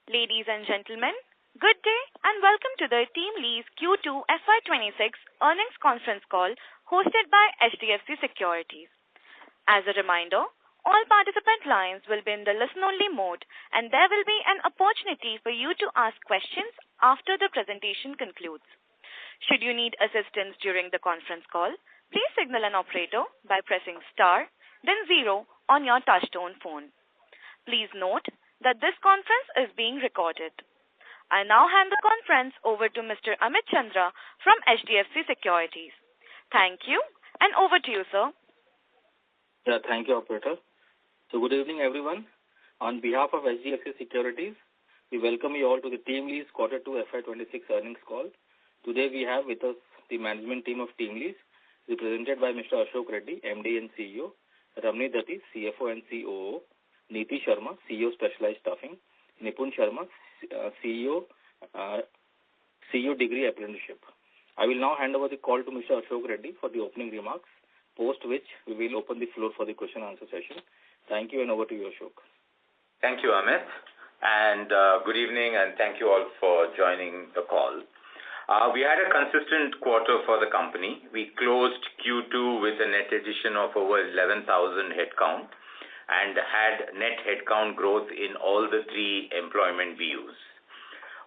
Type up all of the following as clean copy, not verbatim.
Ladies and gentlemen, good day and welcome to the TeamLease Q2 FY2026 earnings conference call hosted by HDFC Securities. As a reminder, all participant lines will be in the listen-only mode and there will be an opportunity for you to ask questions after the presentation concludes. Should you need assistance during the conference call, please signal an operator by pressing star, then 0 on your touchtone phone. Please note that this conference is being recorded. I now hand the conference over to Mr. Amit Chandra from HDFC Securities. Thank you and over to you, sir. Yeah, thank you, operator. So good evening, everyone. On behalf of HDFC Securities, we welcome you all to the TeamLease Q2 FY26 earnings call. Today we have with us the management team of TeamLease, represented by Mr. Ashok Reddy, MD and CEO, Ramani Datti, CFO and COO, Neeti Sharma, CEO Specialized Staffing, Nipun Sharma, CEO Degree Apprenticeship. I will now hand over the call to Mr. Ashok Reddy for the opening remarks, post which we will open the floor for the question and answer session. Thank you and over to you, Ashok. Thank you, Amit, and good evening and thank you all for joining the call. We had a consistent quarter for the company. We closed Q2 with a net addition of over 11,000 headcount and had net headcount growth in all the three employment BUs.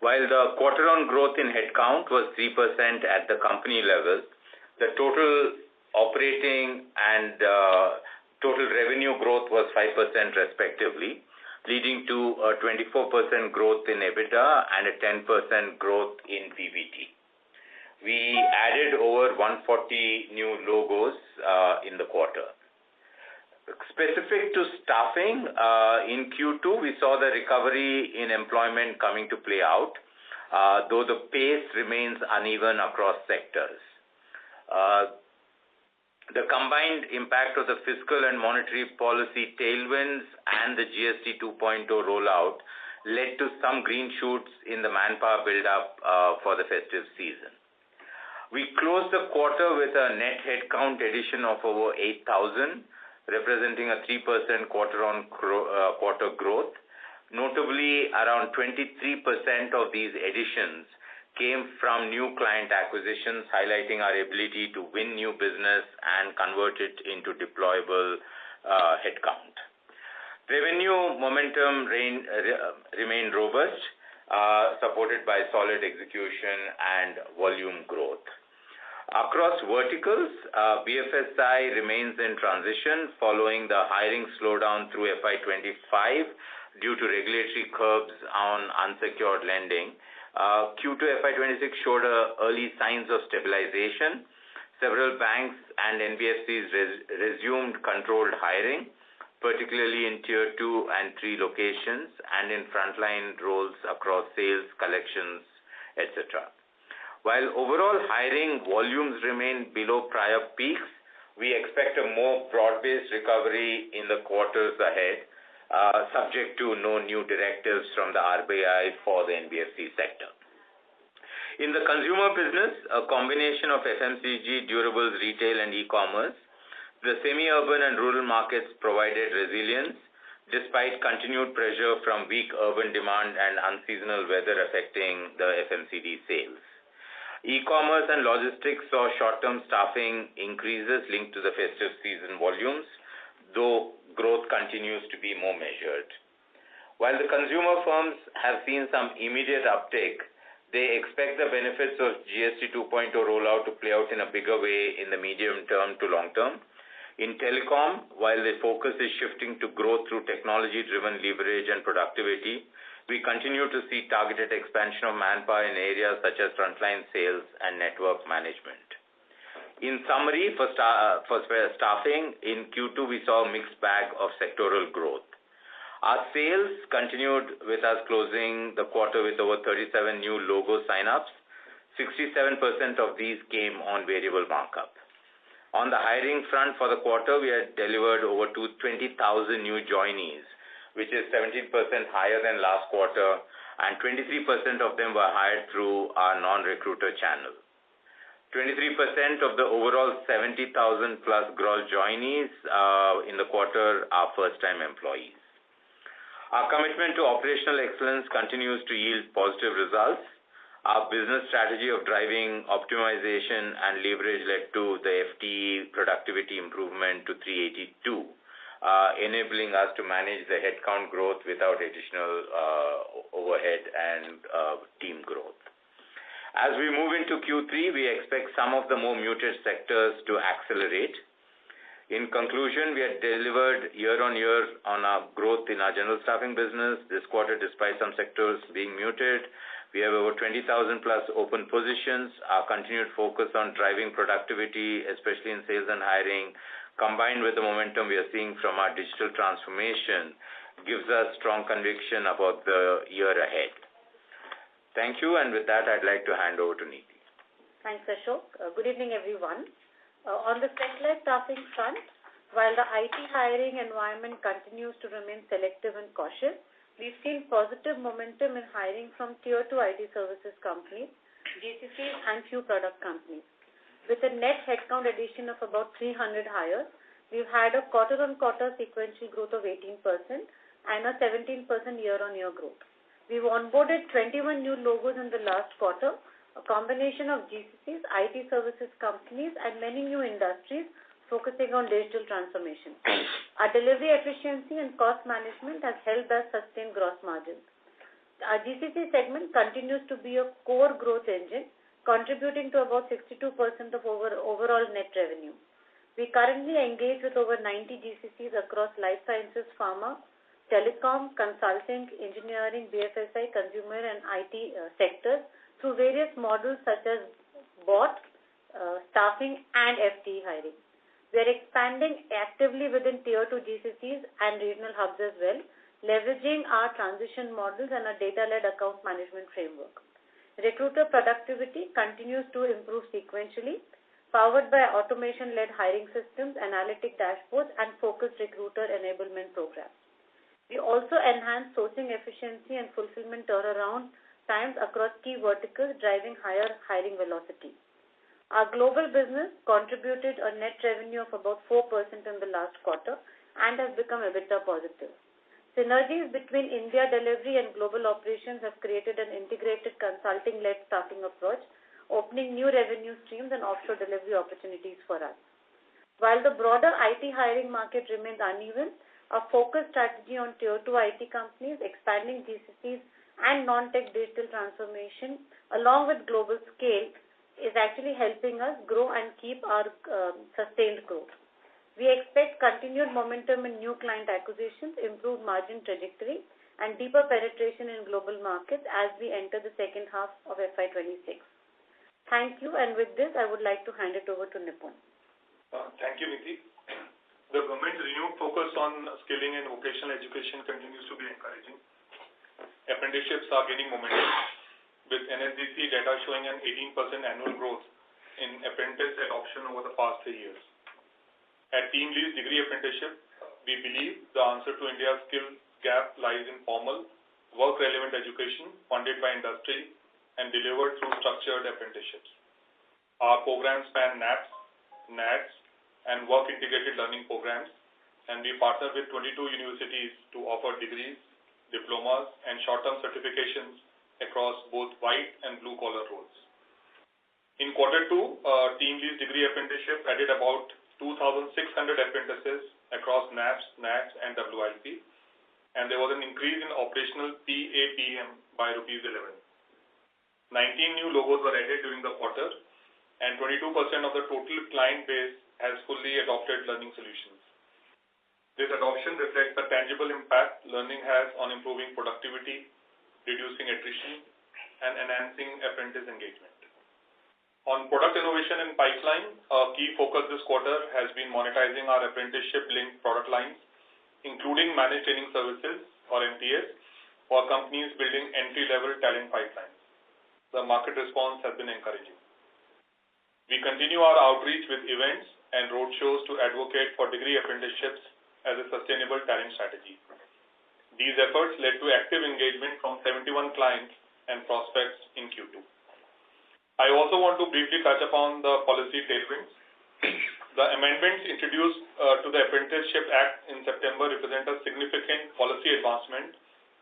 While the quarter-on growth in headcount was 3% at the company level, the total operating and total revenue growth was 5% respectively, leading to a 24% growth in EBITDA and a 10% growth in PBT. We added over 140 new logos in the quarter. Specific to staffing, in Q2, we saw the recovery in employment coming to play out, though the pace remains uneven across sectors. The combined impact of the fiscal and monetary policy tailwinds and the GST 2.0 rollout led to some green shoots in the manpower build-up for the festive season. We closed the quarter with a net headcount addition of over 8,000, representing a 3% quarter-on-quarter growth. Notably, around 23% of these additions came from new client acquisitions, highlighting our ability to win new business and convert it into deployable headcount. Revenue momentum remained robust, supported by solid execution and volume growth. Across verticals, BFSI remains in transition following the hiring slowdown through FY25 due to regulatory curbs on unsecured lending. Q2 FY26 showed early signs of stabilization. Several banks and NBFCs resumed controlled hiring, particularly in Tier 2 and 3 locations and in frontline roles across sales, collections, etc. While overall hiring volumes remain below prior peaks, we expect a more broad-based recovery in the quarters ahead, subject to no new directives from the RBI for the NBFC sector. In the consumer business, a combination of FMCG, durables, retail, and e-commerce, the semi-urban and rural markets provided resilience despite continued pressure from weak urban demand and unseasonal weather affecting the FMCG sales. E-commerce and logistics saw short-term staffing increases linked to the festive season volumes, though growth continues to be more measured. While the consumer firms have seen some immediate uptake, they expect the benefits of GST 2.0 rollout to play out in a bigger way in the medium term to long term. In telecom, while the focus is shifting to growth through technology-driven leverage and productivity, we continue to see targeted expansion of manpower in areas such as frontline sales and network management. In summary, for staffing, in Q2 we saw a mixed bag of sectoral growth. Our sales continued with us closing the quarter with over 37 new logo sign-ups. 67% of these came on variable markup. On the hiring front for the quarter, we had delivered over 20,000 new joinees, which is 17% higher than last quarter, and 23% of them were hired through our non-recruiter channel. 23% of the overall 70,000 plus gross joinees in the quarter are first-time employees. Our commitment to operational excellence continues to yield positive results. Our business strategy of driving optimization and leverage led to the FTE productivity improvement to 382, enabling us to manage the headcount growth without additional overhead and team growth. As we move into Q3, we expect some of the more muted sectors to accelerate. In conclusion, we have delivered year-on-year on our growth in our general staffing business. This quarter, despite some sectors being muted, we have over 20,000 plus open positions. Our continued focus on driving productivity, especially in sales and hiring, combined with the momentum we are seeing from our digital transformation, gives us strong conviction about the year ahead. Thank you, and with that, I'd like to hand over to Neeti. Thanks, Ashok. Good evening, everyone. On the specialized staffing front, while the IT hiring environment continues to remain selective and cautious, we've seen positive momentum in hiring from Tier 2 IT services companies, GCCs, and few product companies. With a net headcount addition of about 300 hires, we've had a quarter-on-quarter sequential growth of 18% and a 17% year-on-year growth. We've onboarded 21 new logos in the last quarter, a combination of GCCs, IT services companies, and many new industries focusing on digital transformation. Our delivery efficiency and cost management has helped us sustain gross margins. Our GCC segment continues to be a core growth engine, contributing to about 62% of overall net revenue. We currently engage with over 90 GCCs across life sciences, pharma, telecom, consulting, engineering, BFSI, consumer, and IT sectors through various models such as bot, staffing, and FTE hiring. We are expanding actively within Tier 2 GCCs and regional hubs as well, leveraging our transition models and our data-led account management framework. Recruiter productivity continues to improve sequentially, powered by automation-led hiring systems, analytic dashboards, and focused recruiter enablement programs. We also enhance sourcing efficiency and fulfillment turnaround times across key verticals, driving higher hiring velocity. Our global business contributed a net revenue of about 4% in the last quarter and has become EBITDA positive. Synergies between India delivery and global operations have created an integrated consulting-led staffing approach, opening new revenue streams and offshore delivery opportunities for us. While the broader IT hiring market remains uneven, our focused strategy on Tier 2 IT companies, expanding GCCs, and non-tech digital transformation, along with global scale, is actually helping us grow and keep our sustained growth. We expect continued momentum in new client acquisitions, improved margin trajectory, and deeper penetration in global markets as we enter the second half of FY26. Thank you, and with this, I would like to hand it over to Nipun. Thank you, Neeti. The government's renewed focus on skilling and vocational education continues to be encouraging. Apprenticeships are gaining momentum, with NSDC data showing an 18% annual growth in apprentice adoption over the past 3 years. At TeamLease Degree Apprenticeship, we believe the answer to India's skill gap lies in formal, work-relevant education funded by industry and delivered through structured apprenticeships. Our programs span NAPS, NATS, and work-integrated learning programs, and we partner with 22 universities to offer degrees, diplomas, and short-term certifications across both white and blue-collar roles. In Quarter 2, TeamLease Degree Apprenticeship added about 2,600 apprentices across NAPS, NATS, and WIP, and there was an increase in operational PAPM by ₹11. 19 new logos were added during the quarter, and 22% of the total client base has fully adopted learning solutions. This adoption reflects the tangible impact learning has on improving productivity, reducing attrition, and enhancing apprentice engagement. On product innovation and pipeline, a key focus this quarter has been monetizing our apprenticeship-linked product lines, including managed training services, or MTS, for companies building entry-level talent pipelines. The market response has been encouraging. We continue our outreach with events and roadshows to advocate for degree apprenticeships as a sustainable talent strategy. These efforts led to active engagement from 71 clients and prospects in Q2. I also want to briefly touch upon the policy tailwinds. The amendments introduced to the Apprenticeship Act in September represent a significant policy advancement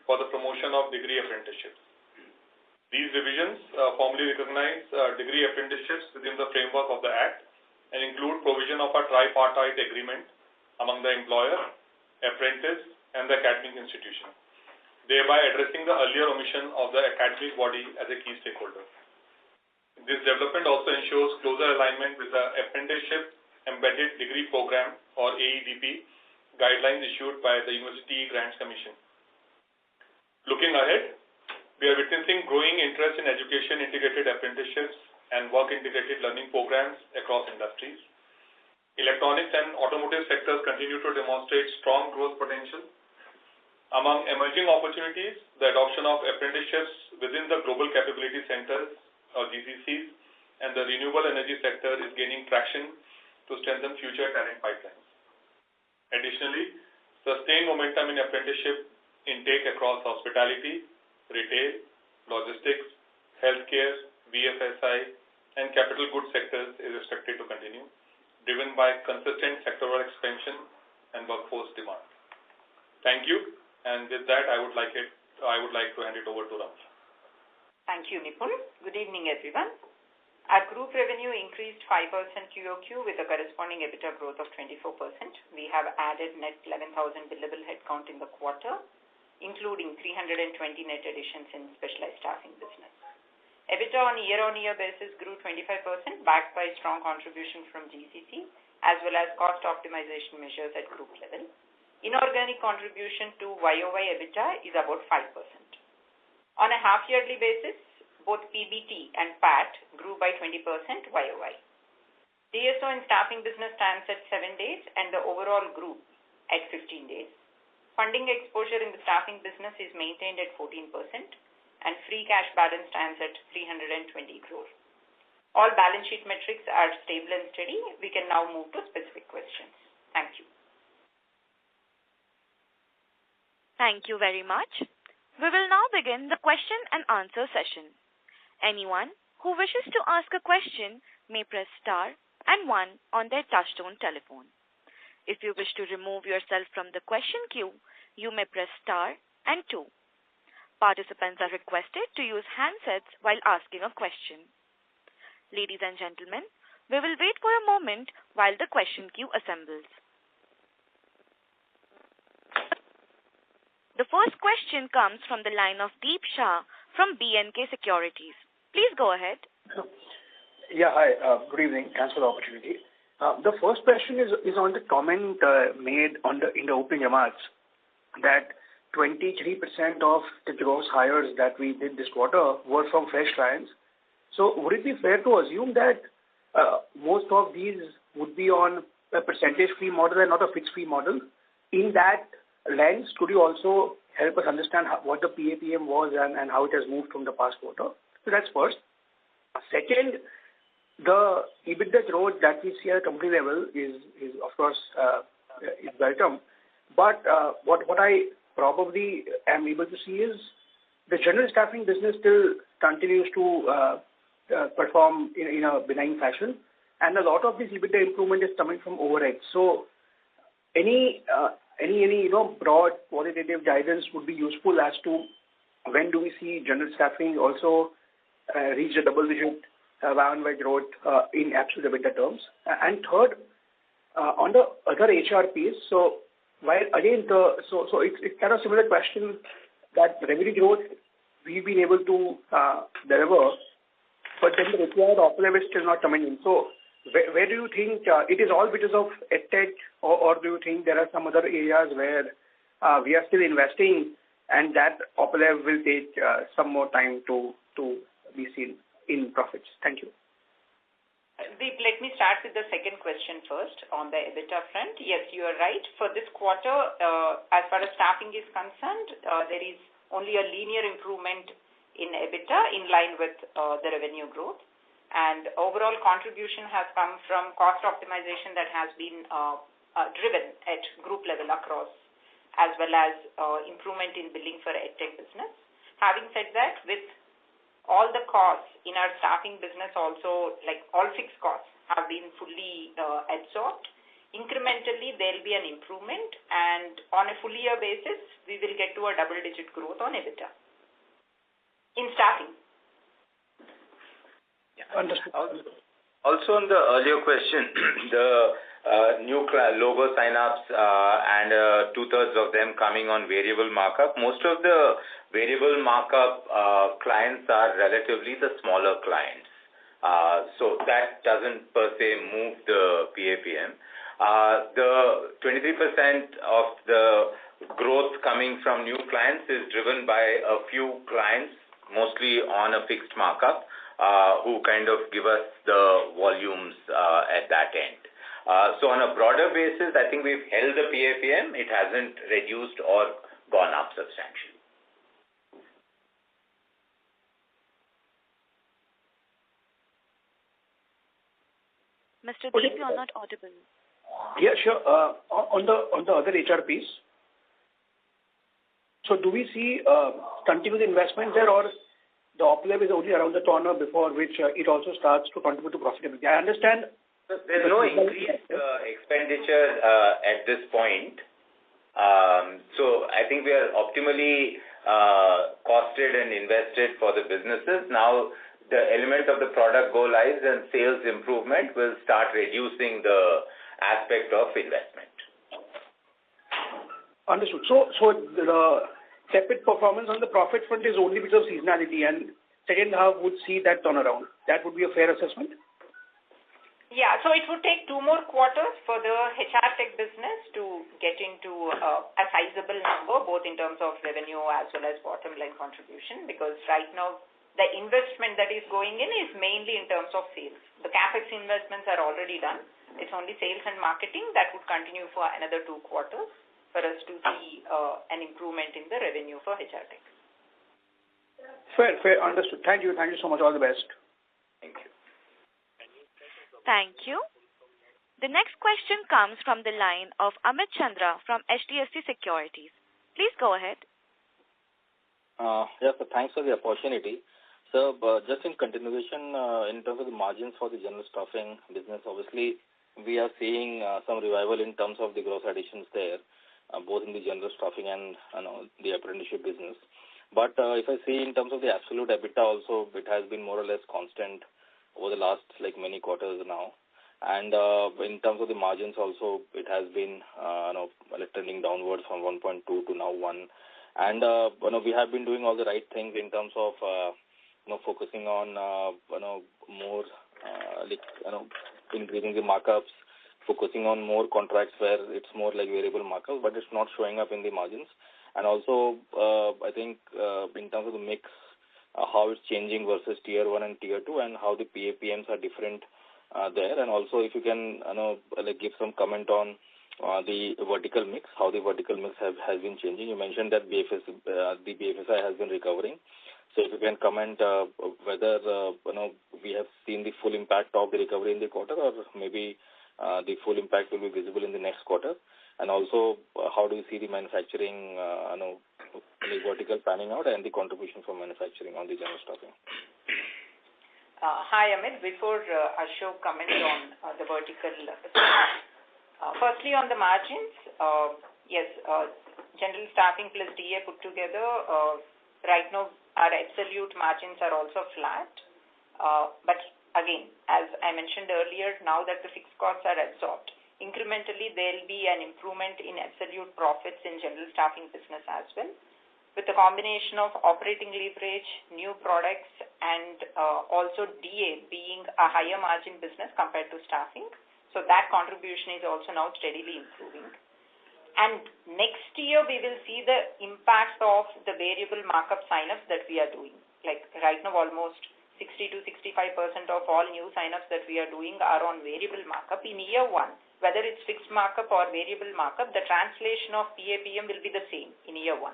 for the promotion of degree apprenticeships. These revisions formally recognize degree apprenticeships within the framework of the Act and include provision of a tripartite agreement among the employer, apprentice, and the academic institution, thereby addressing the earlier omission of the academic body as a key stakeholder. This development also ensures closer alignment with the Apprenticeship Embedded Degree Program or AEDP guidelines issued by the University Grants Commission. Looking ahead, we are witnessing growing interest in education-integrated apprenticeships and work-integrated learning programs across industries. Electronics and automotive sectors continue to demonstrate strong growth potential. Among emerging opportunities, the adoption of apprenticeships within the Global Capability Centers or GCCs and the renewable energy sector is gaining traction to strengthen future talent pipelines. Additionally, sustained momentum in apprenticeship intake across hospitality, retail, logistics, healthcare, BFSI, and capital goods sectors is expected to continue, driven by consistent sectoral expansion and workforce demand. Thank you, and with that, I would like to hand it over to Ram. Thank you, Nipul. Good evening, everyone. Our group revenue increased 5% QOQ with a corresponding EBITDA growth of 24%. We have added net 11,000 billable headcount in the quarter, including 320 net additions in specialized staffing business. EBITDA on a year-on-year basis grew 25%, backed by strong contribution from GCC, as well as cost optimization measures at group level. Inorganic contribution to YOY EBITDA is about 5%. On a half-yearly basis, both PBT and PAT grew by 20% YOY. DSO in staffing business stands at 7 days and the overall group at 15 days. Funding exposure in the staffing business is maintained at 14% and free cash balance stands at 320 crore. All balance sheet metrics are stable and steady. We can now move to specific questions. Thank you. Thank you very much. We will now begin the question and answer session. Anyone who wishes to ask a question may press star and 1 on their touchtone telephone. If you wish to remove yourself from the question queue, you may press star and 2. Participants are requested to use handsets while asking a question. Ladies and gentlemen, we will wait for a moment while the question queue assembles. The first question comes from the line of Deep Shah from B&K Securities. Please go ahead. Yeah, hi. Good evening. Thanks for the opportunity. The first question is on the comment made in the opening remarks that 23% of the gross hires that we did this quarter were from fresh clients. So would it be fair to assume that most of these would be on a percentage fee model and not a fixed fee model? In that lens, could you also help us understand what the PAPM was and how it has moved from the past quarter? So that's first. Second, the EBITDA growth that we see at a company level is of course is welcome. But what I probably am able to see is the general staffing business still continues to perform in a benign fashion, and a lot of this EBITDA improvement is coming from overhead. So any broad qualitative guidance would be useful as to when do we see general staffing also reach a double-digit Y-on-Y growth in absolute EBITDA terms. And third, on the other HR piece, so while again it's kind of similar question that revenue growth we've been able to deliver, but then the required OPLEV is still not coming in. So where do you think it is all because of EdTech, or do you think there are some other areas where we are still investing and that OPLEV will take some more time to be seen in profits? Thank you. Deep, let me start with the second question first on the EBITDA front. Yes, you are right. For this quarter, as far as staffing is concerned, there is only a linear improvement in EBITDA in line with the revenue growth. And overall contribution has come from cost optimization that has been driven at group level across, as well as improvement in billing for EdTech business. Having said that, with all the costs in our staffing business also, like all fixed costs, have been fully absorbed. Incrementally, there will be an improvement, and on a full year basis, we will get to a double-digit growth on EBITDA in staffing. Yeah. Understood. Also, on the earlier question, the new logo sign-ups and 2/3 of them coming on variable markup. Most of the variable markup clients are relatively the smaller clients. So that doesn't per se move the PAPM. The 23% of the growth coming from new clients is driven by a few clients, mostly on a fixed markup, who kind of give us the volumes at that end. So on a broader basis, I think we've held the PAPM. It hasn't reduced or gone up substantially. Mr. Deep, you are not audible. Yeah, sure. On the other HR piece, so do we see continued investment there, or the uplift is only around the corner before which it also starts to contribute to profitability? I understand. There's no increased expenditure at this point. So I think we are optimally costed and invested for the businesses. Now, the element of the product go lives and sales improvement will start reducing the aspect of investment. Understood. So the tepid performance on the profit front is only because of seasonality, and second half would see that turnaround. That would be a fair assessment? Yeah, so it would take 2 more quarters for the HR tech business to get into a sizable number, both in terms of revenue as well as bottom line contribution, because right now the investment that is going in is mainly in terms of sales. The CapEx investments are already done. It's only sales and marketing that would continue for another 2 quarters for us to see an improvement in the revenue for HR tech. Fair, understood. Thank you so much. All the best. Thank you. Thank you. The next question comes from the line of Amit Chandra from HDFC Securities. Please go ahead. Yes, so thanks for the opportunity. So just in continuation, in terms of the margins for the general staffing business, obviously we are seeing some revival in terms of the gross additions there, both in the general staffing and the apprenticeship business. But if I see in terms of the absolute EBITDA also, it has been more or less constant over the last many quarters now. And in terms of the margins also, it has been trending downwards from 1.2 to now 1. And we have been doing all the right things in terms of focusing on more increasing the markups, focusing on more contracts where it's more like variable markups, but it's not showing up in the margins. And also, I think in terms of the mix, how it's changing versus tier 1 and tier 2, and how the PAPMs are different there. And also, if you can give some comment on the vertical mix, how the vertical mix has been changing. You mentioned that the BFSI has been recovering. So if you can comment whether we have seen the full impact of the recovery in the quarter, or maybe the full impact will be visible in the next quarter. And also, how do you see the manufacturing the vertical panning out and the contribution from manufacturing on the general staffing? Hi, Amit. Before Ashok comments on the vertical, firstly on the margins, yes, general staffing plus DA put together, right now our absolute margins are also flat. But again, as I mentioned earlier, now that the fixed costs are absorbed, incrementally there will be an improvement in absolute profits in general staffing business as well, with the combination of operating leverage, new products, and also DA being a higher margin business compared to staffing. So that contribution is also now steadily improving. And next year we will see the impact of the variable markup sign-ups that we are doing. Like right now almost 60 to 65% of all new sign-ups that we are doing are on variable markup in year 1. Whether it's fixed markup or variable markup, the translation of PAPM will be the same in year 1.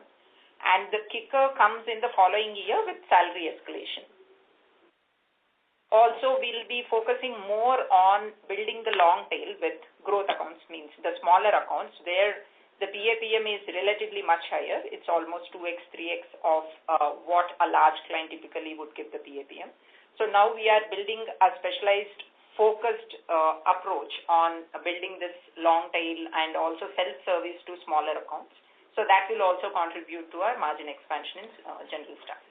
And the kicker comes in the following year with salary escalation. Also, we'll be focusing more on building the long tail with growth accounts, means the smaller accounts where the PAPM is relatively much higher. It's almost 2x, 3x of what a large client typically would give the PAPM. So now we are building a specialized focused approach on building this long tail and also self-service to smaller accounts. So that will also contribute to our margin expansion in general staff.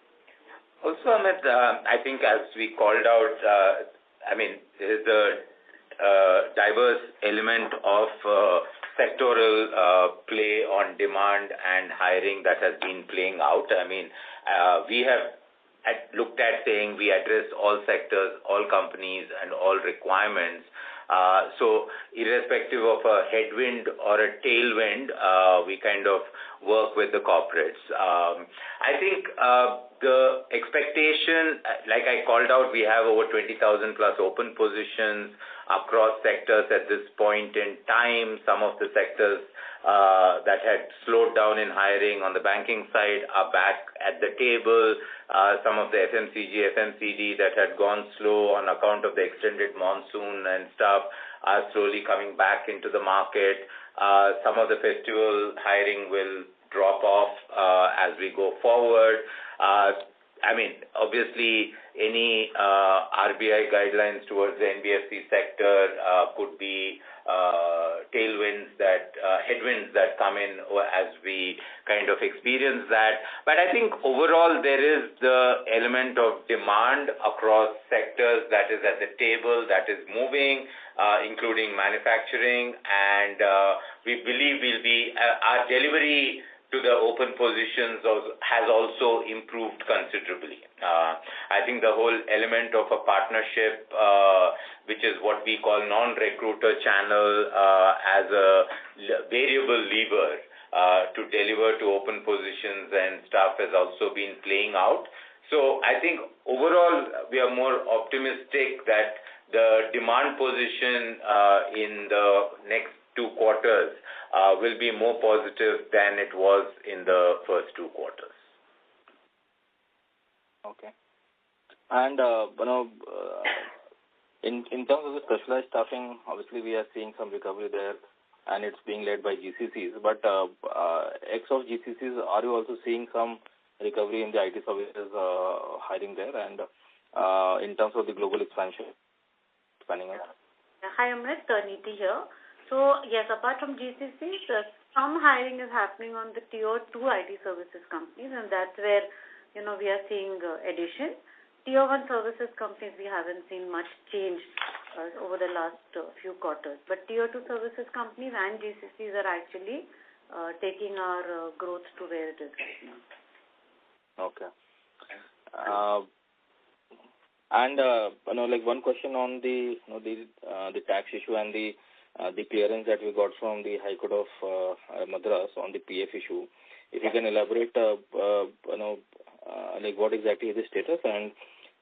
Also, Amit, I think as we called out, there is a diverse element of sectoral play on demand and hiring that has been playing out. We have looked at saying we address all sectors, all companies, and all requirements. So irrespective of a headwind or a tailwind, we kind of work with the corporates. I think the expectation, like I called out, we have over 20,000 plus open positions across sectors at this point in time. Some of the sectors that had slowed down in hiring on the banking side are back at the table. Some of the FMCD that had gone slow on account of the extended monsoon and stuff are slowly coming back into the market. Some of the festival hiring will drop off as we go forward. Obviously, any RBI guidelines towards the NBFC sector could be headwinds that come in as we kind of experience that. But I think overall there is the element of demand across sectors that is at the table, that is moving, including manufacturing, and we believe our delivery to the open positions has also improved considerably. I think the whole element of a partnership, which is what we call non-recruiter channel, as a variable lever to deliver to open positions and stuff has also been playing out. So I think overall we are more optimistic that the demand position in the next 2 quarters will be more positive than it was in the first 2 quarters. Okay. And in terms of the specialized staffing, obviously we are seeing some recovery there, and it's being led by GCCs. But ex of GCCs, are you also seeing some recovery in the IT services hiring there, and in terms of the global expansion expanding out? Hi, Amit, Niti here. So, yes, apart from GCCs, some hiring is happening on the Tier 2 IT services companies, and that's where, we are seeing addition. Tier 1 services companies, we haven't seen much change over the last few quarters. But Tier 2 services companies and GCCs are actually taking our growth to where it is right now. Okay. And one question on the tax issue and the clearance that we got from the High Court of Madras on the PF issue. If you can elaborate, what exactly is the status, and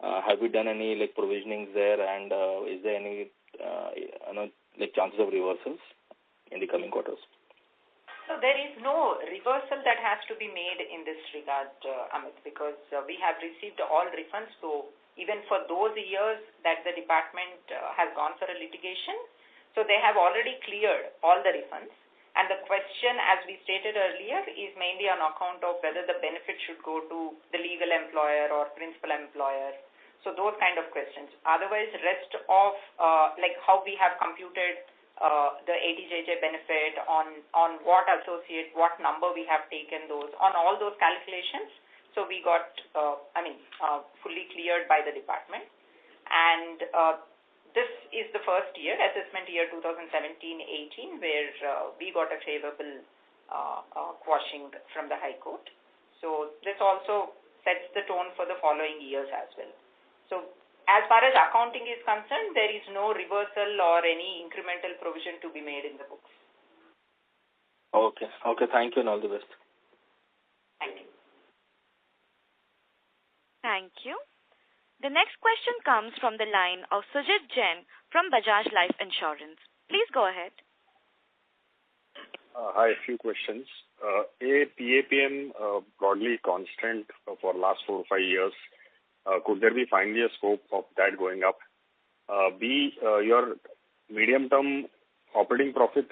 have we done any provisionings there, and is there any chances of reversals in the coming quarters? So there is no reversal that has to be made in this regard, Amit, because we have received all refunds. So even for those years that the department has gone for a litigation, so they have already cleared all the refunds. And the question, as we stated earlier, is mainly on account of whether the benefit should go to the legal employer or principal employer. So those kind of questions. Otherwise, rest of how we have computed the 80JJ benefit on what associate, what number we have taken those, on all those calculations. So we got, fully cleared by the department. And this is the first year, assessment year 2017-18, where we got a favorable quashing from the High Court. So this also sets the tone for the following years as well. So as far as accounting is concerned, there is no reversal or any incremental provision to be made in the books. Okay. Thank you and all the best. Thank you. Thank you. The next question comes from the line of Sujit Jain from Bajaj Life Insurance. Please go ahead. Hi, a few questions. PAPM broadly constant for last 4 or 5 years. Could there be finally a scope of that going up? B, your medium-term operating profit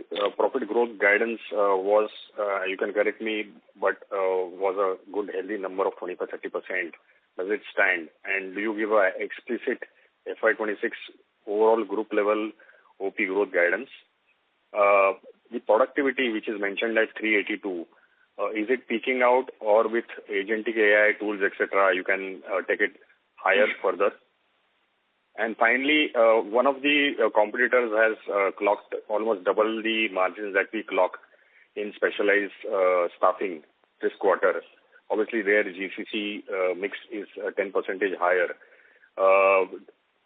growth guidance was, you can correct me, but was a good healthy number of 25-30%. Does it stand? And do you give a explicit FY26 overall group level OP growth guidance. The productivity which is mentioned as 382, is it peaking out, or with agentic AI tools, etc., you can take it higher further? And finally, one of the competitors has clocked almost double the margins that we clocked in specialized staffing this quarter. Obviously, their GCC mix is 10% higher.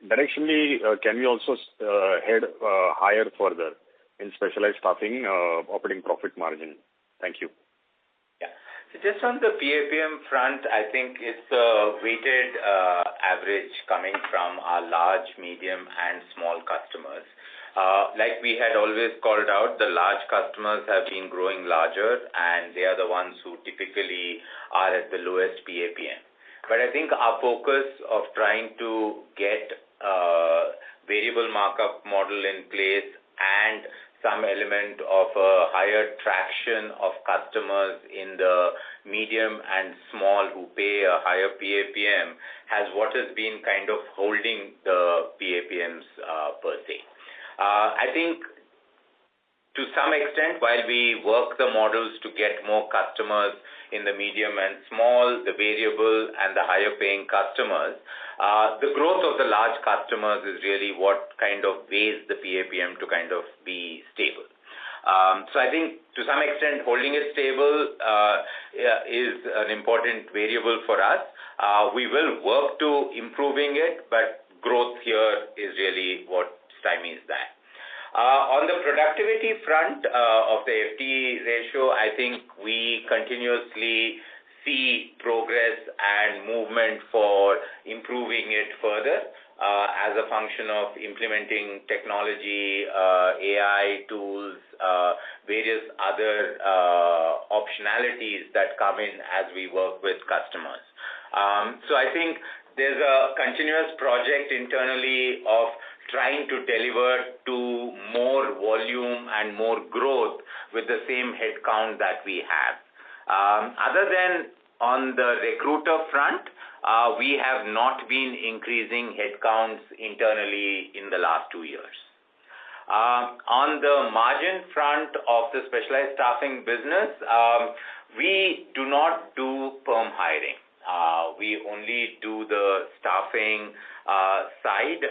Directionally, can we also head higher further in specialized staffing operating profit margin? Thank you. So just on the PAPM front, I think it's a weighted average coming from our large, medium, and small customers. Like we had always called out, the large customers have been growing larger, and they are the ones who typically are at the lowest PAPM. But I think our focus of trying to get a variable markup model in place and some element of a higher traction of customers in the medium and small who pay a higher PAPM has what has been kind of holding the PAPMs per se. I think to some extent, while we work the models to get more customers in the medium and small, the variable and the higher paying customers, the growth of the large customers is really what kind of weighs the PAPM to kind of be stable. So I think to some extent holding it stable is an important variable for us. We will work to improving it, but growth here is really what stymies that. On the productivity front of the FTE ratio, I think we continuously see progress and movement for improving it further as a function of implementing technology, AI tools, various other optionalities that come in as we work with customers. So I think there's a continuous project internally of trying to deliver to more volume and more growth with the same headcount that we have. Other than on the recruiter front, we have not been increasing headcounts internally in the last 2 years. On the margin front of the specialized staffing business, we do not do perm hiring. We only do the staffing side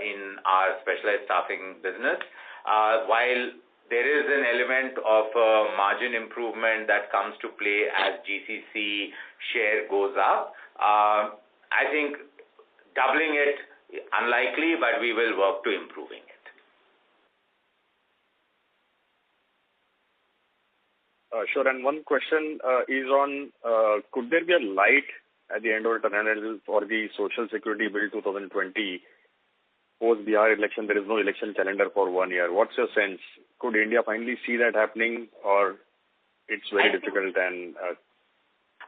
in our specialized staffing business. While there is an element of margin improvement that comes to play as GCC share goes up, I think doubling it unlikely, but we will work to improving it. Sure. And one question is on, could there be a light at the end of the tunnel for the Social Security Bill 2020? Post Bihar election, there is no election calendar for 1 year. What's your sense? Could India finally see that happening, or it's very difficult? And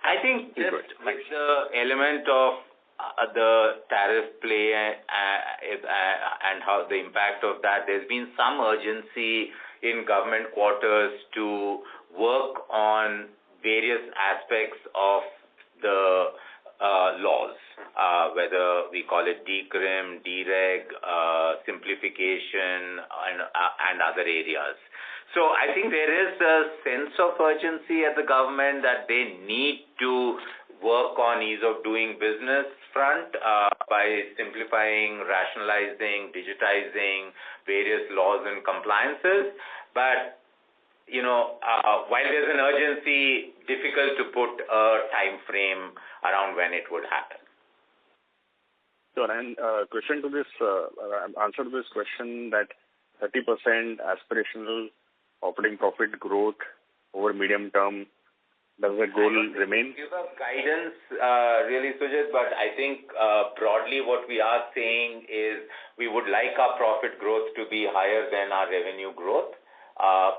I think just with the element of the tariff play and how the impact of that, there's been some urgency in government quarters to work on various aspects of the laws, whether we call it decrim, dereg, simplification, and other areas. So I think there is a sense of urgency at the government that they need to work on ease of doing business front by simplifying, rationalizing, digitizing various laws and compliances. But while there's an urgency, difficult to put a time frame around when it would happen. Sure. And answer to this question, that 30% aspirational operating profit growth over medium term, does that goal remain? Give us guidance, really, Sujit, but I think broadly what we are saying is we would like our profit growth to be higher than our revenue growth.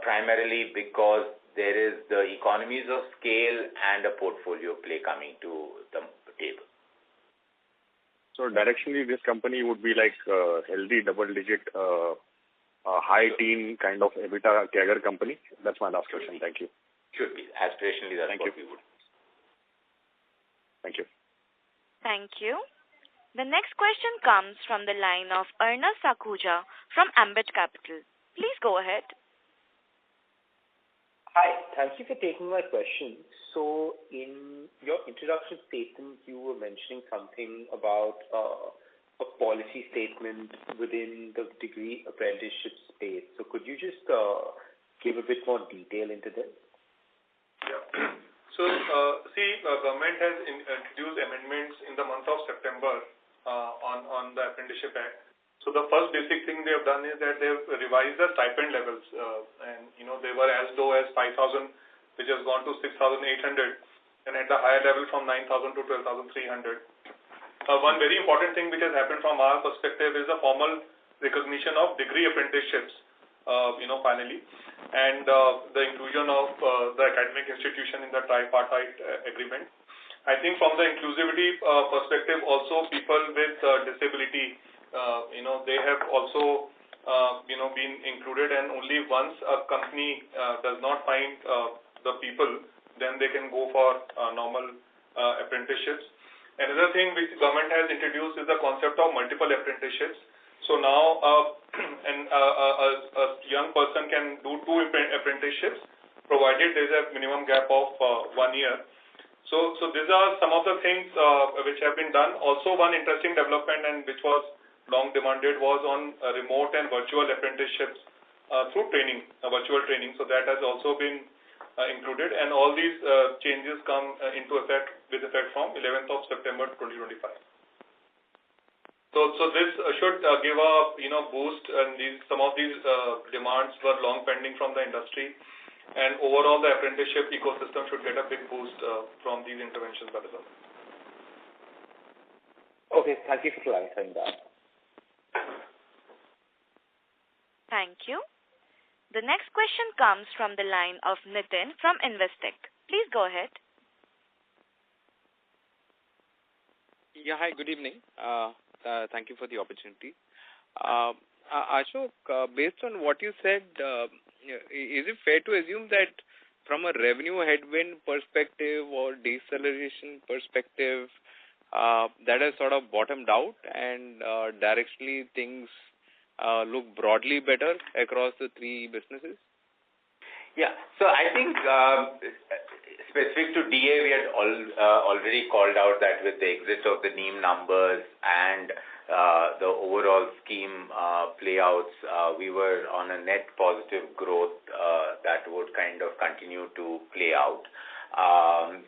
Primarily because there is the economies of scale and a portfolio play coming to the table. So directionally, this company would be like a healthy double-digit, high teen kind of EBITDA CAGR company? That's my last question. Thank you. Should be. Aspirationally, that's what we would. Thank you. Thank you. The next question comes from the line of Arnav Sakhuja from Ambit Capital. Please go ahead. Hi, thank you for taking my question. So in your introduction statement, you were mentioning something about a policy statement within the degree apprenticeship space. So could you just give a bit more detail into this? Yeah. So, government has introduced amendments in the month of September on the Apprenticeship Act. So the first basic thing they have done is that they have revised the stipend levels, and they were as low as 5,000, which has gone to 6,800, and at the higher level from 9,000 to 12,300. One very important thing which has happened from our perspective is the formal recognition of degree apprenticeships, finally, and the inclusion of the academic institution in the tripartite agreement. I think from the inclusivity perspective, also people with disability, they have also, been included, and only once a company does not find the people, then they can go for normal apprenticeships. Another thing which government has introduced is the concept of multiple apprenticeships. So now a young person can do 2 apprenticeships, provided there is a minimum gap of 1 year. So these are some of the things which have been done. Also, one interesting development, and which was long demanded, was on remote and virtual apprenticeships through training, virtual training. So that has also been included, and all these changes come into effect from 11th of September 2025. So this should give a boost, and some of these demands were long pending from the industry, and overall the apprenticeship ecosystem should get a big boost from these interventions by the government. Okay, thank you for clarifying that. Thank you. The next question comes from the line of Nitin from Investec. Please go ahead. Yeah, hi, good evening. Thank you for the opportunity. Ashok, based on what you said, is it fair to assume that from a revenue headwind perspective or deceleration perspective, that has sort of bottomed out, and directionally things look broadly better across the 3 businesses? Yeah. So I think specific to DA, we had already called out that with the exit of the NEEM numbers and the overall scheme playouts, we were on a net positive growth that would kind of continue to play out.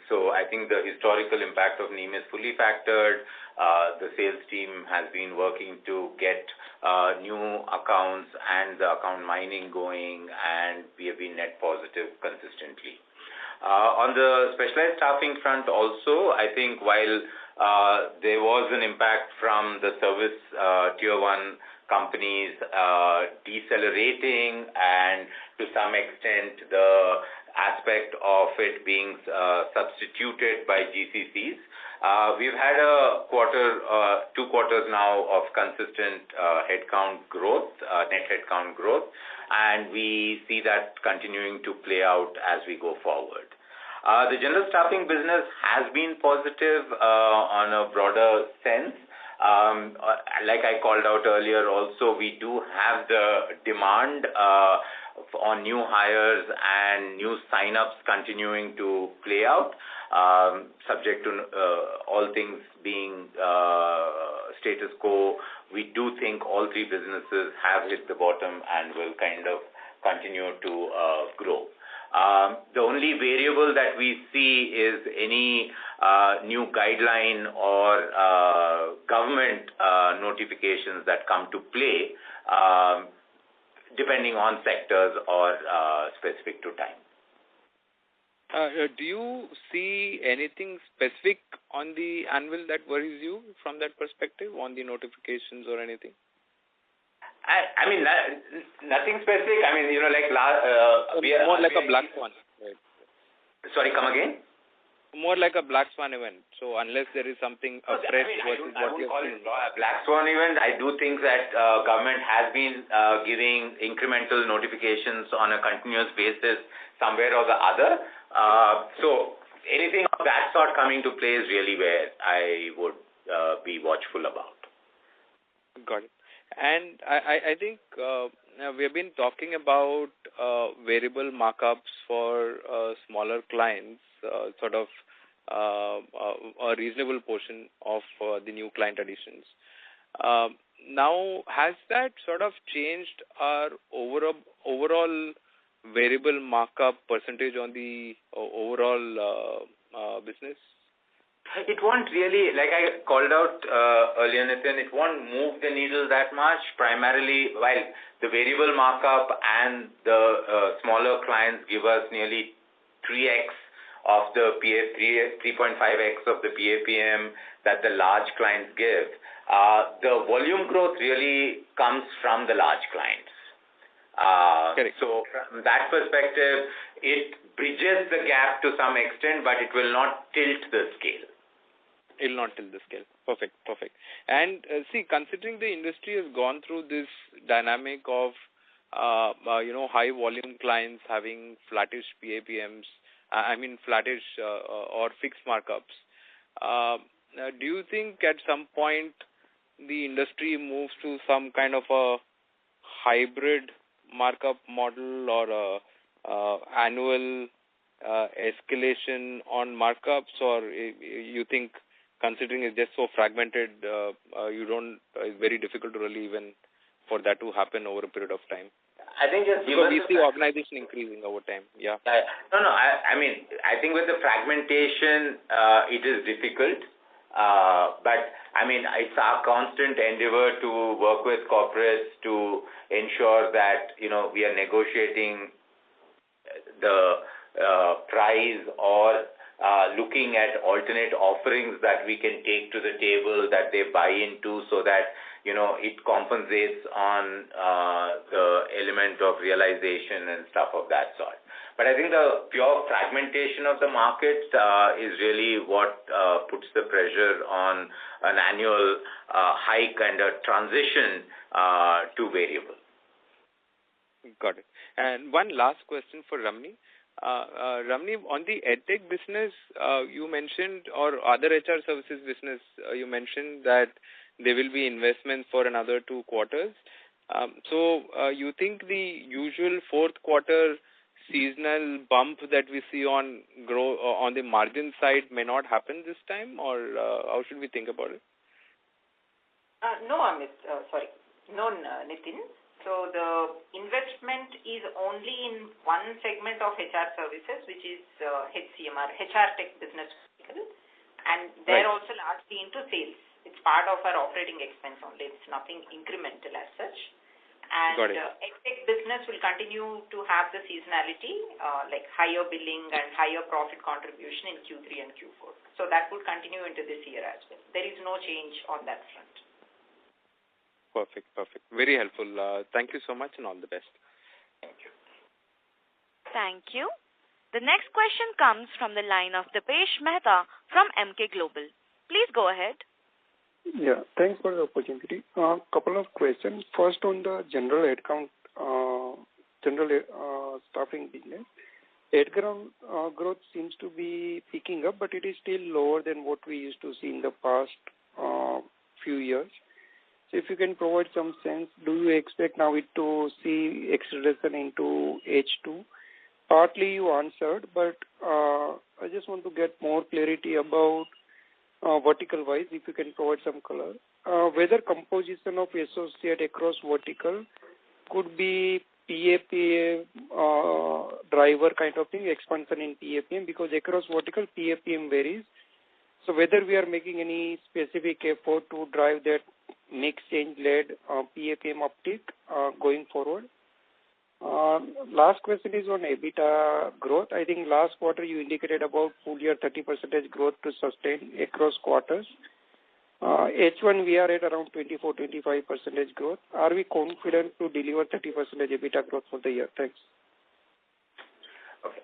So I think the historical impact of NEEM is fully factored. The sales team has been working to get new accounts and the account mining going, and we have been net positive consistently. On the specialized staffing front also, I think while there was an impact from the service tier 1 companies decelerating, and to some extent the aspect of it being substituted by GCCs, we've had a 2 quarters now of consistent headcount growth, net headcount growth, and we see that continuing to play out as we go forward. The general staffing business has been positive on a broader sense. Like I called out earlier also, we do have the demand on new hires and new sign-ups continuing to play out, subject to all things being status quo. We do think all 3 businesses have hit the bottom and will kind of continue to grow. The only variable that we see is any new guideline or government notifications that come to play, depending on sectors or specific to time. Do you see anything specific on the anvil that worries you from that perspective, on the notifications or anything? I mean, nothing specific. I mean, like more like a black swan. Right. Sorry, come again? More like a black swan event. So unless there is something fresh versus what you have seen. A black swan event. I do think that government has been giving incremental notifications on a continuous basis somewhere or the other. So anything of that sort coming to play is really where I would be watchful. watchful about. Got it. And I think we have been talking about variable markups for smaller clients, sort of a reasonable portion of the new client additions. Now, has that sort of changed our overall variable markup percentage on the overall business? It won't really, like I called out earlier, Nitin, it won't move the needle that much. Primarily, while the variable markup and the smaller clients give us nearly 3x of the 3.5x of the PAPM that the large clients give. The volume growth really comes from the large clients. So from that perspective, it bridges the gap to some extent, but it will not tilt the scale. It will not tilt the scale. Perfect. And see, considering the industry has gone through this dynamic of, high volume clients having flattish PAPMs, flattish or fixed markups, do you think at some point the industry moves to some kind of a hybrid markup model or annual escalation on markups, or you think, considering it's just so fragmented, it's very difficult to really even for that to happen over a period of time? I think just because we see organization increasing over time. Yeah. No. I think with the fragmentation, it is difficult. But it's our constant endeavor to work with corporates to ensure that, we are negotiating the price or looking at alternate offerings that we can take to the table that they buy into, so that, it compensates on the element of realization and stuff of that sort. But I think the pure fragmentation of the market is really what puts the pressure on an annual high kind of transition to variable. Got it. And one last question for Ramni. Ramni, on the EdTech business, you mentioned, or other HR services business, you mentioned that there will be investments for another 2 quarters. So you think the usual fourth quarter seasonal bump that we see on the margin side may not happen this time, or how should we think about it? No, Nitin. So the investment is only in one segment of HR services, which is HCMR, HR Tech business, and they're also largely into sales. It's part of our operating expense only. It's nothing incremental as such. And EdTech business will continue to have the seasonality, like higher billing and higher profit contribution in Q3 and Q4. So that would continue into this year as well. There is no change on that front. Perfect. Very helpful. Thank you so much and all the best. Thank you. Thank you. The next question comes from the line of Dipesh Mehta from Emkay Global. Please go ahead. Yeah, thanks for the opportunity. Couple of questions. First, on the general headcount, staffing business. Headcount growth seems to be picking up, but it is still lower than what we used to see in the past few years. So if you can provide some sense, do you expect now it to see acceleration into H2? Partly you answered, but I just want to get more clarity about vertical-wise, if you can provide some color. Whether composition of associate across vertical could be PAPM driver kind of thing, expansion in PAPM, because across vertical PAPM varies. So whether we are making any specific effort to drive that mix change-led PAPM uptick going forward. Last question is on EBITDA growth. I think last quarter you indicated about full year 30% growth to sustain across quarters. H1 we are at around 24-25% growth. Are we confident to deliver 30% EBITDA growth for the year? Thanks. Okay.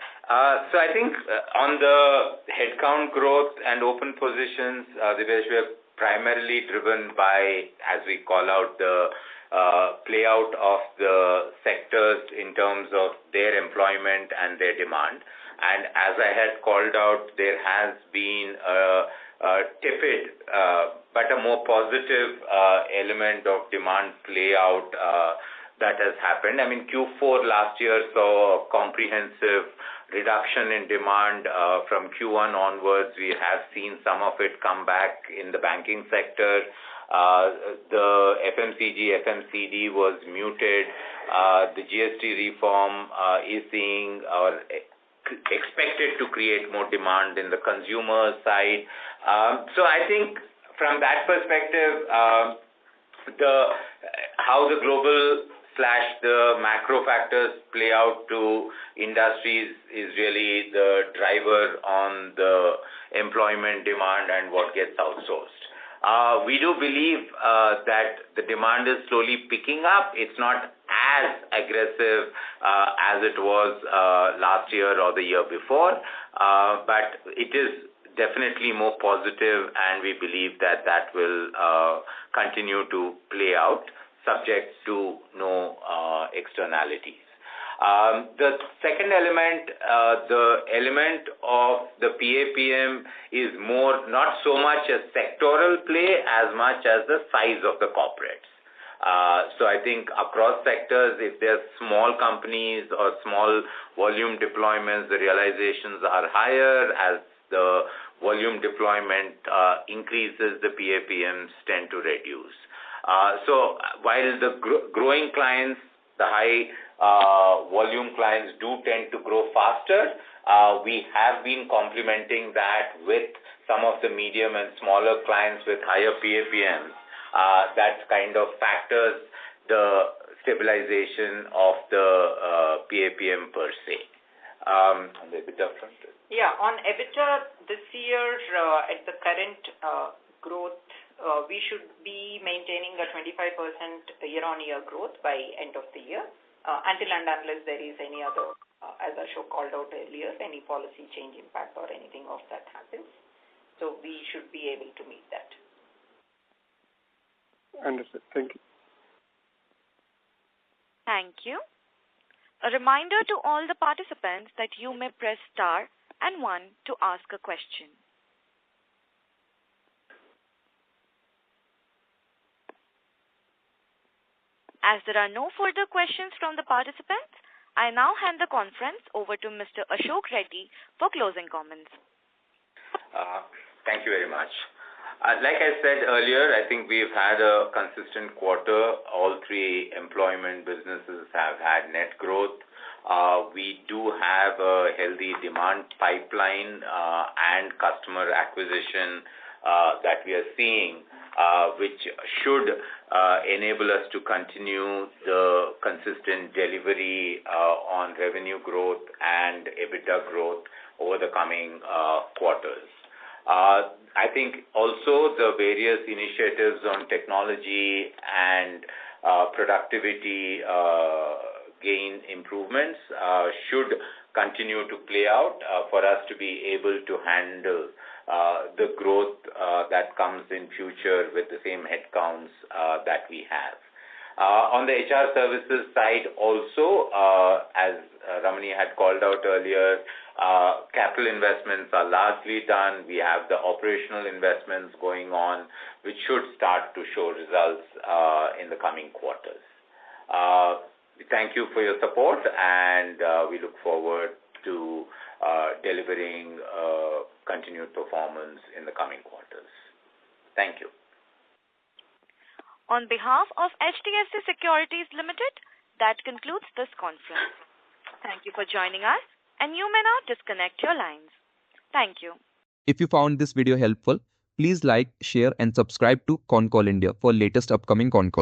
So I think on the headcount growth and open positions, Divesh, we are primarily driven by, as we call out, the play out of the sectors in terms of their employment and their demand. And as I had called out, there has been a tepid but a more positive element of demand play out that has happened. I mean, Q4 last year saw a comprehensive reduction in demand. From Q1 onwards, we have seen some of it come back in the banking sector. The FMCG, FMCD was muted. The GST reform is seeing or expected to create more demand in the consumer side. So I think from that perspective, how the global / the macro factors play out to industries is really the driver on the employment demand and what gets outsourced. We do believe that the demand is slowly picking up. It's not as aggressive as it was last year or the year before, but it is definitely more positive, and we believe that that will continue to play out, subject to no externalities. The second element, the element of the PAPM is more not so much a sectoral play as much as the size of the corporates. So I think across sectors, if there's small companies or small volume deployments, the realizations are higher. As the volume deployment increases, the PAPMs tend to reduce. So while the growing clients, the high volume clients do tend to grow faster, we have been complementing that with some of the medium and smaller clients with higher PAPMs. That kind of factors the stabilization of the PAPM per se. On the EBITDA front? Yeah, on EBITDA this year, at the current growth, we should be maintaining a 25% year-on-year growth by end of the year, until and unless there is any other, as Ashok called out earlier, any policy change impact or anything of that happens. So we should be able to meet that. Understood. Thank you. Thank you. A reminder to all the participants that you may press star and 1 to ask a question. As there are no further questions from the participants, I now hand the conference over to Mr. Ashok Reddy for closing comments. Thank you very much. Like I said earlier, I think we've had a consistent quarter. All three employment businesses have had net growth. We do have a healthy demand pipeline and customer acquisition that we are seeing, which should enable us to continue the consistent delivery on revenue growth and EBITDA growth over the coming quarters. I think also the various initiatives on technology and productivity gain improvements should continue to play out for us to be able to handle the growth that comes in future with the same headcounts that we have. On the HR services side also, as Ramani had called out earlier, capital investments are largely done. We have the operational investments going on, which should start to show results in the coming quarters. Thank you for your support, and we look forward to delivering continued performance in the coming quarters. Thank you. On behalf of HDFC Securities Limited, that concludes this conference. Thank you for joining us, and you may now disconnect your lines. Thank you. If you found this video helpful, please like, share and subscribe to Concall India for latest upcoming Concall.